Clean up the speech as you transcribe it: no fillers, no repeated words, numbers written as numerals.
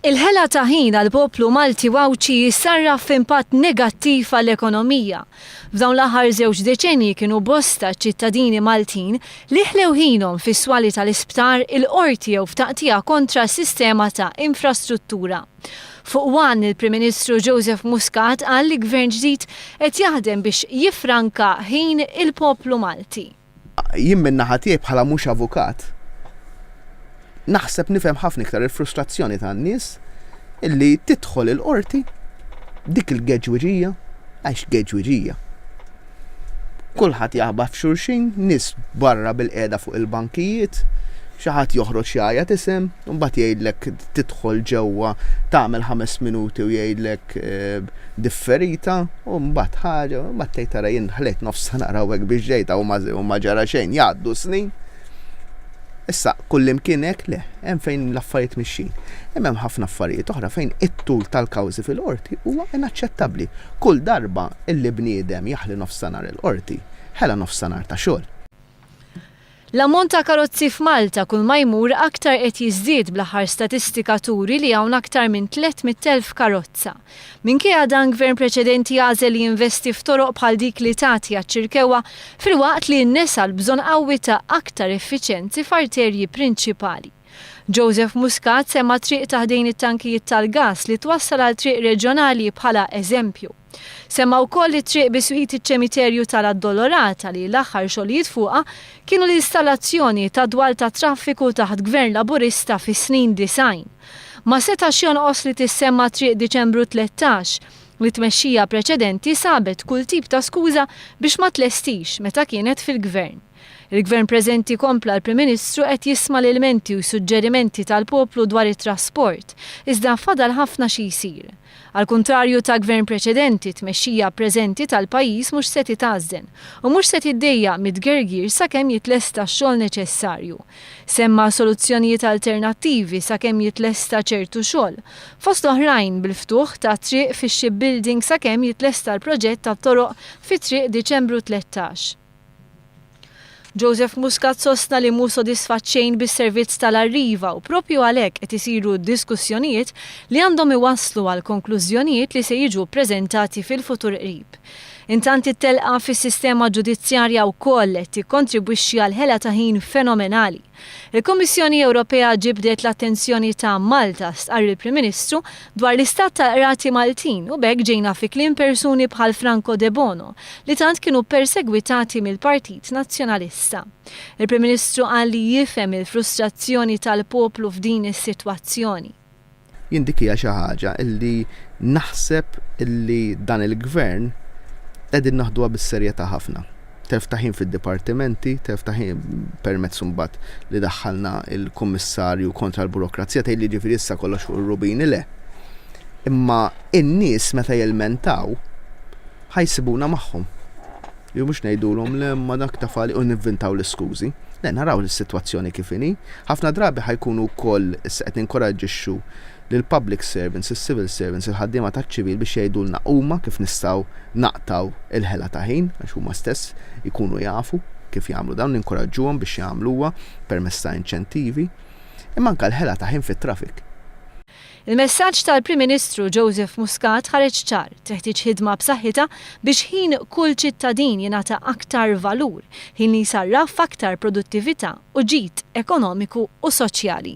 Il-ħela ta' ħin għall-poplu Malti Wawċi jissarraf f'impatt negattiv għall-ekonomija. F'dawn l-aħħar 2 deċenji kienu bosta ċittadini Maltin li ħlew ħinhom fis-swali tal-isptar il-qorti jew f'taqtija kontra s-sistema ta' infrastruttura. Fuq wan il-Prim Ministru Joseph Muscat qal li gvern ġdid qed jaħdem biex jiffranka ħin il-poplu Malti. Jien minn naħa tiegħi bħala mhux avukat naħseb nifhem ħafna iktar il-frustrazzjoni tan-nies illi tidħol il-qorti dik il-geġwiġija għax geġwiġija. Kulħadd jaħbad f'xulxin, nies barra bil-qiegħda fuq il-bankijiet, xi ħadd joħroġ jgħajjat isem, u mbagħad jgħidlek tidħol ġewwa tagħmel 5 minuti u jgħidlek differita u mbagħad ħaġa, mbagħad tgħid tara jien ħlejt nofs nara hawnhekk biex ġejta u ma ġara xejn, jgħaddu snin. Issa, kullimkien hekk le, hemm fejn l-affarijiet mixin. Hemm ħafna affarijiet oħra fejn it-tul tal-kawżi fil-qorti huwa inaċċettabbli. Kull darba illi bniedem jaħli nofsinhar il-qorti, ħela nofsinhar ta' xogħol. L-ammont ta' karozzi f'Malta kull ma jmur aktar qed jiżdied bl-aħħar statistika turi li hawn aktar minn 300,000 karozza. Minkejja dan gvern preċedenti għażel li jinvesti f'toroq bħal dik li tagħti għaċ-ċirkewwa filwaqt li n-nisa l-bżonn qawwi ta' aktar effiċjenzi f'arterji prinċipali. Joseph Muscat semma triq taħdejn it-tankijiet tal-gas li twassal għal triq reġjonali bħala eżempju. Semma wkoll it-triq biswit iċ-ċemiterju tal-Addolorata li l-aħħar xogħlijiet fuqha kienu l-installazzjoni ta' dwal ta' traffiku taħt gvern laburista fis-snin 90. Ma setax jonqos li tissemma triq Diċembru 13 li tmexxija preċedenti sabet kull tip ta' skuża biex ma tlestix meta kienet fil-gvern. Il-gvern preżenti kompla l-Prim Ministru qed jisma' l-elementi u suġġerimenti tal-poplu dwar it-trasport, iżda fadal ħafna xi jsir. Al kuntrarju ta' gvern preċedenti tmexxija preżenti tal-pajjiż mhux se titgħażden u mhux se tiddejjaq mid-gergir sakemm jitlesta x-xogħol neċessarju. Semma soluzzjonijiet alternattivi sakemm jitlesta ċertu xogħol, fost oħrajn bil-ftuħ ta' triq fix-shipbuilding sakemm jitlesta l-proġett tat-toroq fit-triq Diċembru 13. Joseph Muscat sostna li mhu sodisfaċċejn bis-servizz tal-Arriva u proprju għalhekk qed isiru diskussjonijiet li għandhom iwasslu għal konklużjonijiet li se jiġu ppreżentati fil-futur qrib. Intant it-telqa fis-sistema ġudizzjarja wkoll qed tikkontribwixxi għal ħela ta' ħin fenomenali. Il-Kummissjoni Ewropea ġibdet l-attenzjoni ta' Malta stqarr il-Prim Ministru dwar l-istat tal-qrati Maltin u bekk ġejna fi kliem persuni bħal Franco De Bono li tant kienu persegwitati mill-Partit Nazzjonalista. Il-Prim Ministru qal li jifhem il-frustrazzjoni tal-poplu f'din is-sitwazzjoni. Jien dik hija xi ħaġa illi naħseb illi dan il-gvern qegħdin naħduha bis-serjetà ħafna. Teftaħin fid-dipartimenti, teftaħin permezz mbagħad li daħħalna il-Kummissarju kontra l-Burokrazija tgħid li ġifieri issa kollox fuq ir-rubini le. Imma in-nies meta jelmentaw ħajsibuna magħhom. Jew mhux ngħidulhom le ma dak tafali u nivvintaw l-iskużi. Le naraw is-sitwazzjoni kif inhi. Ħafna drabi ħajkunu wkoll issa qed ninkoraġġixxu lill-public servants, is-civil servants, il-ħaddiema taċ-ċivil biex jgħidulna huma kif nistgħu naqtaw il-ħela ta' ħin għax huma stess ikunu jafu kif jagħmlu dawn ninkoraġġuhom biex jagħmluha permezz ta' inċentivi, imma anke l-ħela ta' ħin fit-traffic. Il-messaġġ tal-Prim Ministru Joseph Muscat ħareġ ċar teħtieġ ħidma b'saħħitha biex ħin kull ċittadin jingħata aktar valur, ħin li jsarraf aktar produttività u ġid ekonomiku u soċjali.